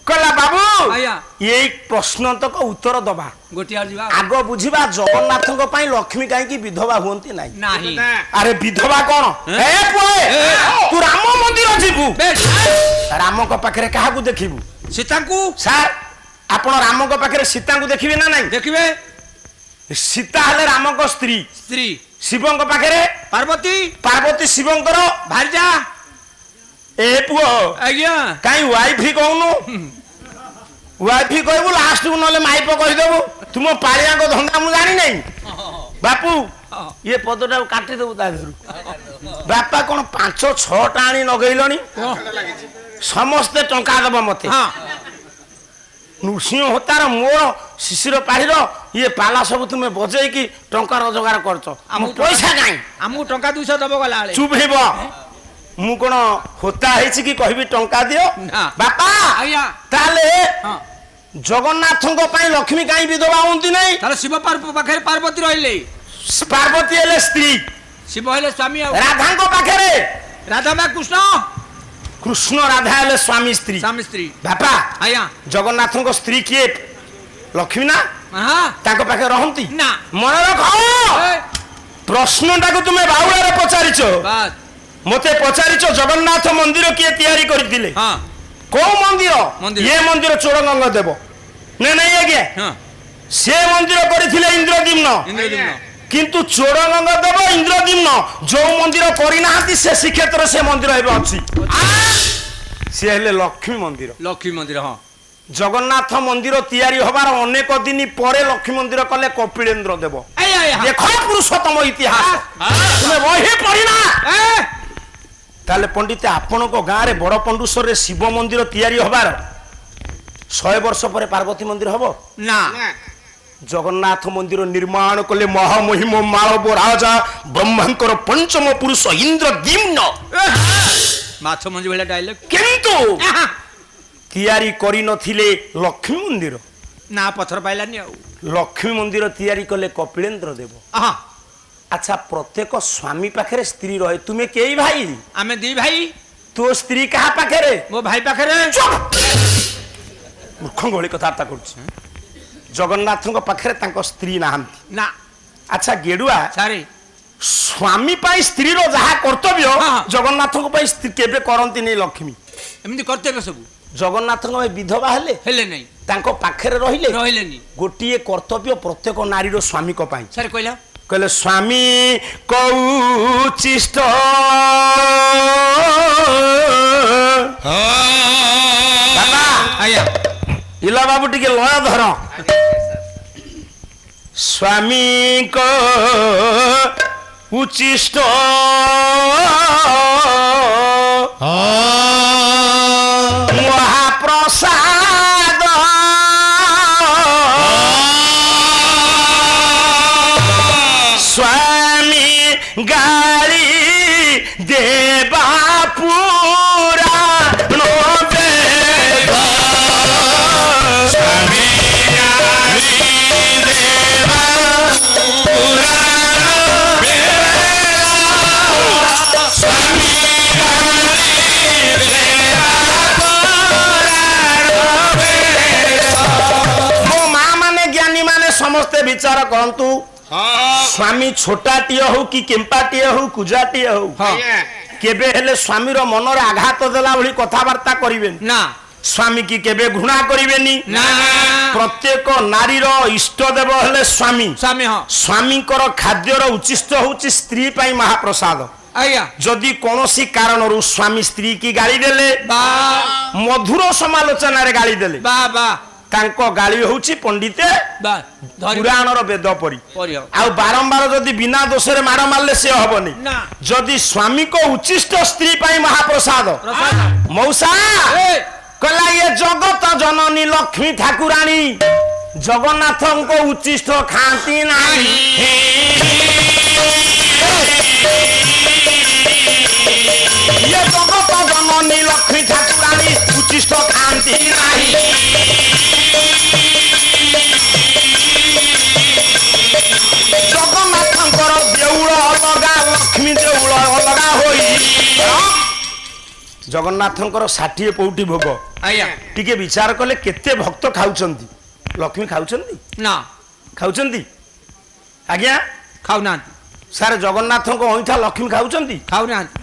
କହିଲା ବାବୁ ଆଜ୍ଞା ଏଇ ପ୍ରଶ୍ନ ତକ ଉତ୍ତର ଦବା ଗୋଟିଏ ଯିବା ଆଗ ବୁଝିବା ଜଗନ୍ନାଥଙ୍କ ପାଇଁ ଲକ୍ଷ୍ମୀ କାହିଁକି ବିଧବା ହୁଅନ୍ତି ନାହିଁ? ନାହିଁ। ଆରେ ବିଧବା କଣ? ତୁ ରାମ ମନ୍ଦିର ଯିବୁ ରାମଙ୍କ ପାଖରେ କାହାକୁ ଦେଖିବୁ? ସୀତାଙ୍କୁ। ସାର୍ ଆପଣ ରାମଙ୍କ ପାଖରେ ସୀତାଙ୍କୁ ଦେଖିବେ ନା ନାହିଁ? ଦେଖିବେ। ସୀତା ହେଲେ ରାମଙ୍କ ସ୍ତ୍ରୀ। ସ୍ତ୍ରୀ। ଶିବଙ୍କ ପାଖରେ ପାର୍ବତୀ। ପାର୍ବତୀ ଶିବଙ୍କର ଭାର୍ଯ୍ୟା। ଏ ପୁଅ ଆଜ୍ଞା କାଇଁ ୱାଇଫି କହୁନୁ? ୱାଇଫି କହିବୁ ଲାଷ୍ଟକୁ ନହେଲେ ମାଇପ କହିଦେବୁ। ତୁମ ପାଳିଆଙ୍କ ଧନ୍ଦା ମୁଁ ଜାଣି ନାହିଁ ବାପୁ। ଇଏ ପଦଟାକୁ କାଟିଦେବୁ ତା ଦେହରୁ। ବାପା କଣ 5-6ଟା ଆଣି ଲଗେଇଲଣି? ସମସ୍ତେ ଟଙ୍କା ଦେବ ମତେ। ନୃସିଂହ ହୋତାର ମୋର ଶିଶିର ପାଢିର ଇଏ ପାଲା ସବୁ ତୁମେ ବଜେଇକି ଟଙ୍କା ରୋଜଗାର କରୁଛ। ପଇସା କାଇଁ? ଆମକୁ ଟଙ୍କା 200 ଦବ ଗଲା ବେଳେ। ଚୁପ ହେଇବ। ମୁଁ କଣ ହୋତା ହେଇଛି କି କହିବି ଟଙ୍କା ଦିଅ? ବାପା ତାହେଲେ ଜଗନ୍ନାଥଙ୍କ ପାଇଁ ଲକ୍ଷ୍ମୀ କାହିଁ ବିଧବା ହୁଅନ୍ତି ନାହିଁ? ତାହେଲେ ଶିବ ପାଖରେ ପାର୍ବତୀ ରହିଲେ। ପାର୍ବତୀ ହେଲେ ସ୍ତ୍ରୀ, ଶିବ ହେଲେ ସ୍ୱାମୀ। ରାଧାଙ୍କ ପାଖରେ ରାଧା ବା କୃଷ୍ଣ। କୃଷ୍ଣ ରାଧା ହେଲେ ସ୍ୱାମୀ ସ୍ତ୍ରୀ। ସ୍ୱାମୀ ସ୍ତ୍ରୀ। ବାପା ଆଜ୍ଞା ଜଗନ୍ନାଥଙ୍କ ସ୍ତ୍ରୀ କିଏ? ଲକ୍ଷ୍ମୀ ନା? ତାଙ୍କ ପାଖରେ ରହନ୍ତି ନା। ମନେ ରଖ ପ୍ରଶ୍ନଟାକୁ ତୁମେ ବାଉଳାରେ ପଚାରିଛ। ମତେ ପଚାରିଛ ଜଗନ୍ନାଥ ମନ୍ଦିର କିଏ ତିଆରି କରିଥିଲେ? କୋଉ ମନ୍ଦିର? ଏ ମନ୍ଦିର ଚୋଡ଼ଗଙ୍ଗ ଦେବ ନା ନାଇଁ ଆଜ୍ଞା? ସେ ମନ୍ଦିର କରିଥିଲେ ଇନ୍ଦ୍ରଦ୍ୟୁମ୍ନ। କିନ୍ତୁ ଚୋଡ଼ଗଙ୍ଗ ଦେବ ଇନ୍ଦ୍ରଦ୍ୟୁମ୍ନ ଯୋଉ ମନ୍ଦିର କରିନାହାନ୍ତି ସେ ଶ୍ରୀକ୍ଷେତ୍ର ସେ ମନ୍ଦିର ଏବେ ଅଛି। ସେ ହେଲେ ଲକ୍ଷ୍ମୀ ମନ୍ଦିର। ଲକ୍ଷ୍ମୀ ମନ୍ଦିର। ହଁ ଜଗନ୍ନାଥ ମନ୍ଦିର ତିଆରି ହବାର ଅନେକ ଦିନ ପରେ ଲକ୍ଷ୍ମୀ ମନ୍ଦିର କଲେ କପିଳେନ୍ଦ୍ର ଦେବ। ଦେଖ ପୁରୁଷୋତ୍ତମ ଇତିହାସ ତୁମେ ବହି ପଢିନା? ତାହେଲେ ପଣ୍ଡିତ ଆପଣଙ୍କ ଗାଁରେ ବଡ ପଣ୍ଡୁଶ୍ୱରରେ ଶିବ ମନ୍ଦିର ତିଆରି ହବାର 100 ବର୍ଷ ପରେ ପାର୍ବତୀ ମନ୍ଦିର ହବ ନା? ଜଗନ୍ନାଥ ମନ୍ଦିର ନିର୍ମାଣ କଲେ ମହାମହିମ ମାଳବ ରାଜା ବ୍ରହ୍ମାଙ୍କର ପଞ୍ଚମ ପୁରୁଷ ଇନ୍ଦ୍ରଦ୍ୟୁମ୍ନ। ମାଛ ମଞ୍ଜି ଭଳିଆ ଡାଇଲଗ। କିନ୍ତୁ ତିଆରି କରିନଥିଲେ ଲକ୍ଷ୍ମୀ ମନ୍ଦିର। ନା ପଥର ପାଇଲାନି ଆଉ। ଲକ୍ଷ୍ମୀ ମନ୍ଦିର ତିଆରି କଲେ କପିଳେନ୍ଦ୍ର ଦେବ। ହଁ ଆଚ୍ଛା ପ୍ରତ୍ୟେକ ସ୍ୱାମୀ ପାଖରେ ସ୍ତ୍ରୀ ରହେ, ତୁମେ କେଇ ଭାଇ? ଆମେ ଦି ଭାଇ। ତୋ ସ୍ତ୍ରୀ କାହା ପାଖରେ? ମୋ ଭାଇ ପାଖରେ। ମୂର୍ଖ ଭଳି କଥାବାର୍ତ୍ତା କରୁଛି। ଜଗନ୍ନାଥଙ୍କ ପାଖରେ ତାଙ୍କ ସ୍ତ୍ରୀ ନାହାନ୍ତି। ନା ଆଚ୍ଛା ଗେଡୁଆ, ସାରେ ସ୍ୱାମୀ ପାଇଁ ସ୍ତ୍ରୀର ଯାହା କର୍ତ୍ତବ୍ୟ ଜଗନ୍ନାଥଙ୍କ ପାଇଁ କେବେ କରନ୍ତିନି ଲକ୍ଷ୍ମୀ। ଏମିତି କର୍ତ୍ତବ୍ୟ ସବୁ ଜଗନ୍ନାଥଙ୍କ ପାଇଁ ବିଧବା ହେଲେ ନାଇଁ, ତାଙ୍କ ପାଖରେ ରହିଲେନି। ଗୋଟିଏ କର୍ତ୍ତବ୍ୟ ପ୍ରତ୍ୟେକ ନାରୀର ସ୍ୱାମୀଙ୍କ ପାଇଁ। ସାରେ କହିଲା କହିଲେ ସ୍ୱାମୀ କଉଚିଷ୍ଟ ଇଲା ବାବୁ ଟିକେ ଲୟ ଧର। ସ୍ୱାମୀଙ୍କ ଉଚିଷ୍ଟ ମହାପ୍ରସାଦ ସ୍ୱାମୀ ଗାଳି ଦେବା ପୁରା ସମସ୍ତେ ବିଚାର କରନ୍ତୁ। ସ୍ୱାମୀ ଛୋଟାଟିଏ ହଉ କି କେମ୍ପାଟିଏ ହଉ କୁଜାଟିଏ ହଉ, କେବେ ହେଲେ ସ୍ୱାମୀର ମନରେ ଆଘାତ ଦେଲା ଭଳି କଥାବାର୍ତ୍ତା କରିବେନି ନା। ସ୍ୱାମୀ କି କେବେ ଘୃଣା କରିବେନି ନା। ପ୍ରତ୍ୟେକ ନାରୀର ଇଷ୍ଟ ଦେବ ହେଲେ ସ୍ୱାମୀ। ସ୍ୱାମୀଙ୍କର ଖାଦ୍ୟର ଉଚ୍ଚିଷ୍ଟ ହଉଛି ସ୍ତ୍ରୀ ପାଇଁ ମହାପ୍ରସାଦ। ଯଦି କୌଣସି କାରଣରୁ ସ୍ୱାମୀ ସ୍ତ୍ରୀ କି ଗାଳି ଦେଲେ, ମଧୁର ସମାଲୋଚନାରେ ଗାଳି ଦେଲେ, ତାଙ୍କ ଗାଳି ହଉଛି ପଣ୍ଡିତେ ପୁରାଣର ବେଦ ପରି। ଆଉ ବାରମ୍ବାର ଯଦି ବିନା ଦୋଷରେ ମାଡ଼ ମାରିଲେ ସେ ହବନି। ଯଦି ସ୍ୱାମୀଙ୍କ ଉଚ୍ଚିଷ୍ଟ ସ୍ତ୍ରୀ ପାଇଁ ମହାପ୍ରସାଦ, ମଉସା କହିଲା ଇଏ ଜଗତ ଜନନୀ ଲକ୍ଷ୍ମୀ ଠାକୁରାଣୀ ଜଗନ୍ନାଥଙ୍କ ଉଚ୍ଚିଷ୍ଟ ଖାଆନ୍ତି ନାହିଁ। ଇଏ ଜଗତ ଜନନୀ ଲକ୍ଷ୍ମୀ ଠାକୁରାଣୀ ଉଚ୍ଚିଷ୍ଟ ଖାଆନ୍ତି ନାହିଁ। ଜଗନ୍ନାଥଙ୍କର ଦେଉଳ ଅଲଗା, ଲକ୍ଷ୍ମୀ ଦେଉଳ ଅଲଗା ହୋଇ ଜଗନ୍ନାଥଙ୍କର 60 ପଉଟି ଭୋଗ ଟିକେ ବିଚାର କଲେ କେତେ ଭକ୍ତ ଖାଉଛନ୍ତି। ଲକ୍ଷ୍ମୀ ଖାଉଛନ୍ତି ନା? ଖାଉଛନ୍ତି ଆଜ୍ଞା? ଖାଉନାହାନ୍ତି ସାର୍। ଜଗନ୍ନାଥଙ୍କ ଅଇଁଠା ଲକ୍ଷ୍ମୀ ଖାଉଛନ୍ତି? ଖାଉନାହାନ୍ତି।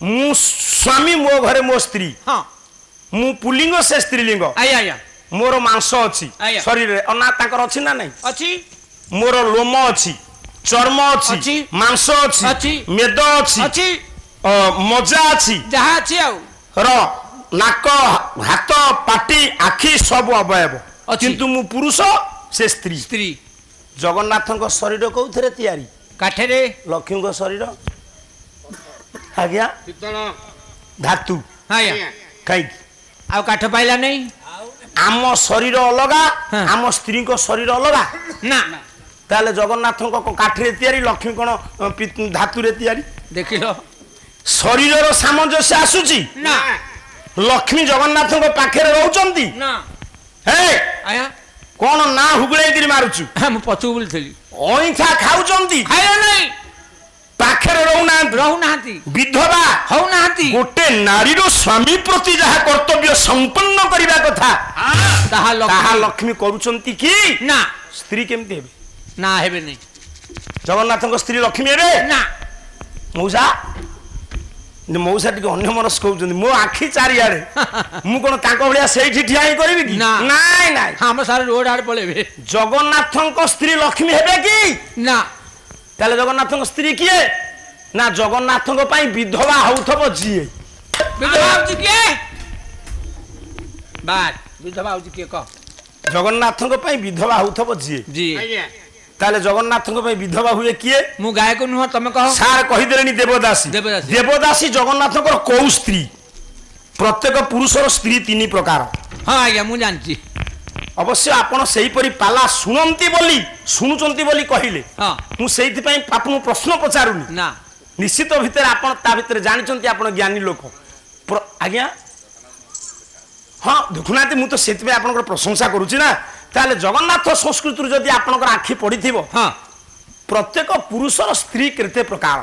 ମୁଁ ସ୍ୱାମୀ, ମୋ ଘରେ ମୋ ସ୍ତ୍ରୀ, ମୁଁ ପୁଲିଙ୍ଗ ସେ ସ୍ତ୍ରୀଲିଙ୍ଗ, ମୋର ମାଂସ ଅଛି ଶରୀରରେ, ନା ତାଙ୍କର ଅଛି ନା ନାଇଁ? ଅଛି। ମୋର ଲୋମ ଅଛି, ଚର୍ମ ଅଛି, ମାଂସ ଅଛି, ମେଦ ଅଛି, ମଜା ଅଛି, ଯାହା ଅଛି ଆଉ ନାକ, ହାତ, ପାଟି, ଆଖି ସବୁ ଅବୟବ, କିନ୍ତୁ ମୁଁ ପୁରୁଷ, ସେ ସ୍ତ୍ରୀ। ଜଗନ୍ନାଥଙ୍କ ଶରୀର କୋଉଥିରେ ତିଆରି? କାଠରେ। ଲକ୍ଷ୍ମୀଙ୍କ ଶରୀର ଆଜ୍ଞା ଧାତୁ। କାହିଁକି? ଆଉ କାଠ ପାଇଲା ନାହିଁ। ଆମ ଶରୀର ଅଲଗା, ଆମ ସ୍ତ୍ରୀଙ୍କ ଶରୀର ଅଲଗା ନା। ତାହେଲେ ଜଗନ୍ନାଥଙ୍କ କାଠରେ ତିଆରି, ଲକ୍ଷ୍ମୀ କଣ ଧାତୁରେ ତିଆରି? ଦେଖିଲ, ଶରୀରର ସାମଞ୍ଜସ୍ୟ ଆସୁଛି ନା। ଲକ୍ଷ୍ମୀ ଜଗନ୍ନାଥଙ୍କ ପାଖରେ ରହୁଛନ୍ତି ନା। କଣ ନା ହୁଗୁଳେଇକିରି ମାରୁଛୁ? ମୁଁ ପଛକୁ ବୁଲିଥିଲି। ଅଇଁଠା ଖାଉଛନ୍ତି, ପାଖରେ ରହୁନାହାନ୍ତି, ବିଧବା ହଉନାହାନ୍ତି। ଗୋଟେ ନାରୀର ସ୍ୱାମୀ ପ୍ରତି ଯାହା କର୍ତ୍ତବ୍ୟ ସମ୍ପନ୍ନ କରିବା କଥା ତାହା ଲକ୍ଷ୍ମୀ କରୁଛନ୍ତି କି ନା? ସ୍ତ୍ରୀ କେମିତି ହେବେ? ନା ହେବେ ନାହିଁ। ଜଗନ୍ନାଥଙ୍କ ସ୍ତ୍ରୀ ଲକ୍ଷ୍ମୀ ହେବେ ନା? ମଉସା ମଉସା ଟିକେ ଅନ୍ୟ ମନସ୍କ କହୁଛନ୍ତି। ମୋ ଆଖି ଚାରିଆଡେ, ମୁଁ କଣ ତାଙ୍କ ଭଳିଆ ସେଇଠି ଠିଆ ହିଁ କରିବି କି? ନାଇଁ ନାଇଁ, ଆମ ସାରା ରୋଡ ଆଡେ ପଳେଇବେ। ଜଗନ୍ନାଥଙ୍କ ସ୍ତ୍ରୀ ଲକ୍ଷ୍ମୀ ହେବେ କି ନା? ତାହେଲେ ଜଗନ୍ନାଥଙ୍କ ସ୍ତ୍ରୀ କିଏ? ନା ଜଗନ୍ନାଥଙ୍କ ପାଇଁ ବିଧବା ହଉଥିବ ଯିଏ। ଜଗନ୍ନାଥଙ୍କ ପାଇଁ ବିଧବା ହଉଥିବ ଯିଏ। ତାହେଲେ ଜଗନ୍ନାଥଙ୍କ ପାଇଁ ବିଧବା ହୁଏ କିଏ? ମୁଁ ଗାୟକ ନୁହଁ, ତମେ କହ। ସାର୍ କହିଦେଲେଣି ଦେବଦାସୀ। ଦେବଦାସୀ ଜଗନ୍ନାଥଙ୍କର କୋଉ ସ୍ତ୍ରୀ? ପ୍ରତ୍ୟେକ ପୁରୁଷର ସ୍ତ୍ରୀ 3 ପ୍ରକାର। ହଁ ଆଜ୍ଞା ମୁଁ ଜାଣିଛି। ଅବଶ୍ୟ ଆପଣ ସେଇପରି ପାଲା ଶୁଣୁଛନ୍ତି ବୋଲି କହିଲେ, ମୁଁ ସେଇଥିପାଇଁ ଆପଣଙ୍କୁ ପ୍ରଶ୍ନ ପଚାରୁନି। ନା, ନିଶ୍ଚିତ ଭିତରେ ଆପଣ ତା ଭିତରେ ଜାଣିଛନ୍ତି, ଆପଣ ଜ୍ଞାନୀ ଲୋକ। ଆଜ୍ଞା ହଁ ଦେଖୁନାହାନ୍ତି, ମୁଁ ତ ସେଥିପାଇଁ ଆପଣଙ୍କର ପ୍ରଶଂସା କରୁଛି ନା। তাহলে জগন্নাথ সংস্কৃতি যদি আপনার আখি পড়িথিব হ্যাঁ প্রত্যেক পুরুষর স্ত্রী কেতে প্রকার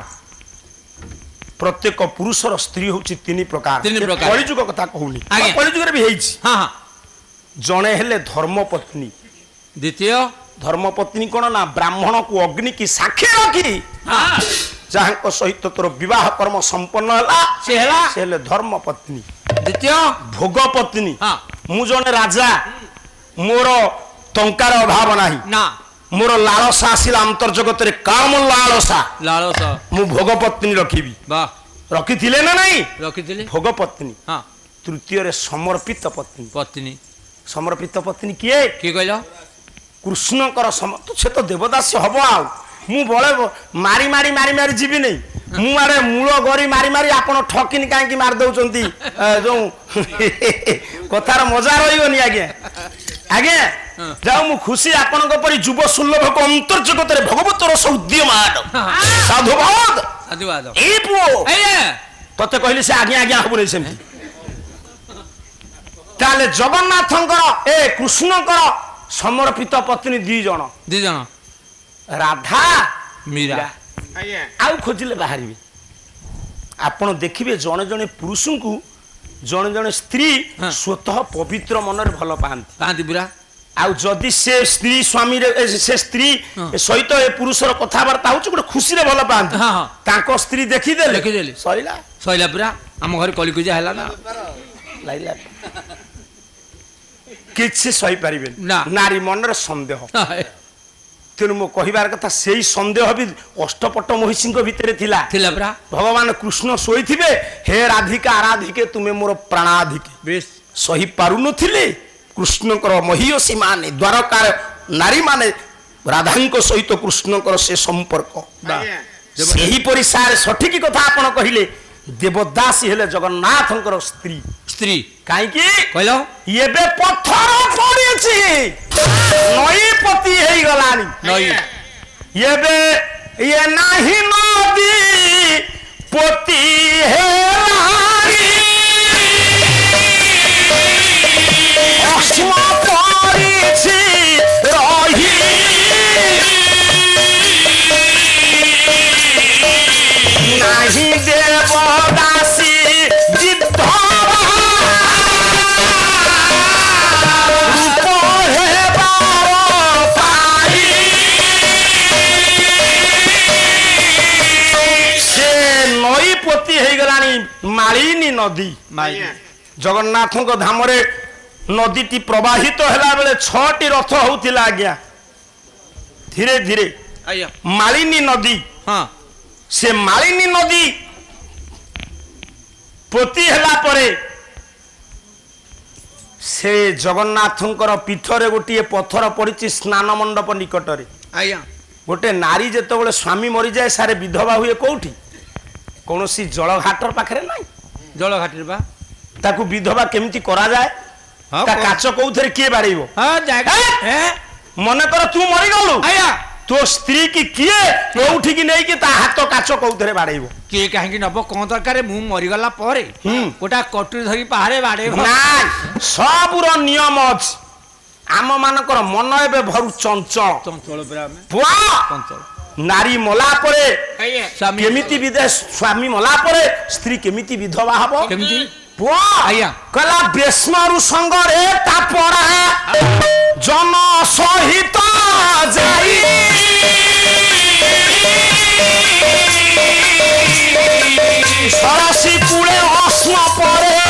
প্রত্যেক পুরুষর স্ত্রী হচ্ছে তিন প্রকার তিন প্রকার। কলিযুগ কথা কহুনি আজ্ঞা। কলিযুগরে বি হয়েছি হ্যাঁ হ্যাঁ জনে হেলে ধর্মপত্নী দ্বিতীয় ধর্মপত্নী কোণ না ব্রাহ্মণକୁ অগ্নি কি সাক্ষী রখি হ্যাঁ যাহাଙ୍କ সহিত তোর বিবাহ কর্ম সম্পন্ন ହେଲା সে হেলা ସେ ହେଲେ ଧର୍ମପତ୍ନୀ দ্বিতীয় ଭୋଗପତ୍ନୀ হ্যাঁ ମୁଁ ଜଣେ ରାଜା ମୋର ଟଙ୍କାର ଅଭାବ ନାହିଁ না ମୋର ଲାଳସା ଆସିଲା ଅନ୍ତର୍ଜଗତରେ କାମ ଲାଳସା লালস ମୁଁ ଭୋଗପତ୍ନୀ ରଖିବି বাহ ରଖିଥିଲେ ନା ନାହିଁ রখিଥିଲି ଭୋଗପତ୍ନୀ হ্যাঁ ତୃତୀୟରେ ସମର୍ପିତ ପତ୍ନୀ পত্নী ସମର୍ପିତ ପତ୍ନୀ କିଏ কি কইল କୃଷ୍ଣଙ୍କର ସେ ତ ଦେବଦାସୀ ହବ ଆଉ ମୁଁ ବଳେ ମାରି ମାରି ମାରି ମାରି ଯିବି ନାହିଁ ମୁଁ ଆରେ ମୂଳ ଗରି ମାରି ମାରି ଆପଣ ଠକିନି କାହିଁକି ମାରି ଦଉଛନ୍ତି ଯୋଉ କଥାର ମଜା ରହିବନି ଆଜ୍ଞା ଆଜ୍ଞା ଯାଉ ମୁଁ ଖୁସି ଆପଣଙ୍କ ପରି ଯୁବ ସୁଲଭକୁ ଅନ୍ତର୍ଜଗତରେ ଭଗବତର ସୌଦ୍ୟମାନ ସାଧୁବାଦ সাধুবাদ ଏଇ ପୁଅ এই ତତେ କହିଲି ସେ ଆଜ୍ଞା ଆଜ୍ଞା ହବ ନାହିଁ ସେମିତି ତାହେଲେ ଜଗନ୍ନାଥଙ୍କର ଏ କୃଷ୍ଣଙ୍କର ସମର୍ପିତ ପତ୍ନୀ ଦି ଜଣ দুজন ରାଧା মীরা ଆଉ ଖୋଜିଲେ ବାହାରିବେ ଆପଣ ଦେଖିବେ ଜଣେ ଜଣେ ପୁରୁଷଙ୍କୁ ଜଣେ ଜଣେ ସ୍ତ୍ରୀ ହଁ। ସ୍ୱତଃ ପବିତ୍ର ମନରେ ଭଲ ପାଆନ୍ତି কান্তি পুরা ଆଉ ଯଦି ସେ ସ୍ତ୍ରୀ ସ୍ୱାମୀରେ ସେ ସ୍ତ୍ରୀ ହଁ। ସହିତ ଏ ପୁରୁଷର କଥାବାର୍ତ୍ତା ହଉଛି ଗୋଟେ ଖୁସିରେ ଭଲ ପାଆନ୍ତି ହଁ, ହଁ। ତାଙ୍କ ସ୍ତ୍ରୀ ଦେଖିଦେଲେ ଦେଖିଦେଲେ। ସରିଲା সইলা পুরা ଆମ ଘରେ କଳିକୁଜା ହେଲା ନା ଲାଗିଲା କିଛି ସହିପାରିବେନି ନା। ନାରୀ ମନରେ ସନ୍ଦେହ ତେଣୁ ମୁଁ କହିବାର କଥା ସେଇ ସନ୍ଦେହ ବି ଅଷ୍ଟପଟ ମହିଷୀଙ୍କ ଭିତରେ ଥିଲା ଥିଲା ପୁରା ଭଗବାନ କୃଷ୍ଣ ଶୋଇଥିବେ ହେ ରାଧିକା ଆରାଧିକେ ତୁମେ ମୋର ପ୍ରାଣାଧିକେ ବେଶ ସହି ପାରୁନଥିଲେ କୃଷ୍ଣଙ୍କର ମହିୟସୀ ମାନେ ଦ୍ୱାରକାର ନାରୀ ମାନେ ରାଧାଙ୍କ ସହିତ କୃଷ୍ଣଙ୍କର ସେ ସମ୍ପର୍କ ସେହିପରି ସାର୍ ସଠିକ କଥା ଆପଣ କହିଲେ ଦେବଦାସୀ ହେଲେ ଜଗନ୍ନାଥଙ୍କର ସ୍ତ୍ରୀ ସ୍ତ୍ରୀ କାହିଁକି କହିଲ ଏବେ ପଥର ପଡିଛି ନଈପତି ହେଇଗଲାଣି ନଈ ଏବେ ଇଏ ନାହିଁ ନଦୀ ପତି ହେଲାଣି ଅଶ୍ଵ ପଡିଛି ରହି ନାହିଁ ଦେବଦାସୀ ଜିଦ୍ଧ ରୂପ ହେବାର ପାଇ ସେ ନଈପତି ହେଇଗଲାଣି ମାଳିନୀ ନଦୀ ଜଗନ୍ନାଥଙ୍କ ଧାମରେ ନଦୀଟି ପ୍ରବାହିତ ହେଲା ବେଳେ 6ଟି ରଥ ହଉଥିଲା ଆଜ୍ଞା ଧୀରେ ଧୀରେ ଆଜ୍ଞା ମାଳିନୀ ନଦୀ ହଁ ସେ ମାଳିନୀ ନଦୀ ପୋତି ହେଲା ପରେ ସେ ଜଗନ୍ନାଥଙ୍କର ପୀଠରେ ଗୋଟିଏ ପଥର ପଡିଛି ସ୍ନାନ ମଣ୍ଡପ ନିକଟରେ ଆଜ୍ଞା ଗୋଟେ ନାରୀ ଯେତେବେଳେ ସ୍ୱାମୀ ମରିଯାଏ ସାରେ ବିଧବା ହୁଏ କୋଉଠି କୌଣସି ଜଳଘାଟର ପାଖରେ ନାହିଁ ଜଳ ଘାଟିରେ ବା ତାକୁ ବିଧବା କେମିତି କରାଯାଏ ହଁ, ତା କର- କାଚ କୋଉଥିରେ କିଏ ବାଡେଇବ ହଁ ଜାଗା ମନେକର ତୁ ମରିଗଲୁ ଆଜ୍ଞା ତୋ ସ୍ତ୍ରୀ କି କିଏ କୋଉଠିକି ନେଇକି ତା ହାତ କାଚ କୋଉଥିରେ ବାଡେଇବ କିଏ କାହିଁକି ନବ କଣ ଦରକାର ମୁଁ ମରିଗଲା ପରେ ଗୋଟା କଟୁରୀ ଧରି ପାହାରେ ବାଡେଇବ ନାଇଁ ସବୁର ନିୟମ ଅଛି ଆମ ମାନଙ୍କର ମନ ଏବେ ଭରୁ ଚଞ୍ଚଳ ଚଞ୍ଚଳ ପୁରା ଆମେ ପୁଅ ଚଞ୍ଚଳ ନାରୀ ମଲା ପରେ ସ୍ୱାମୀ କେମିତି ସ୍ୱାମୀ ମଲା ପରେ ସ୍ତ୍ରୀ କେମିତି ବିଧବା ହବ କେମିତି ପୁଅ ଆଜ୍ଞା। କହିଲା ବେଶ୍ମରୁ ସଙ୍ଗରେ ତା ପରା ଜନ ସହିତ ଯାଇ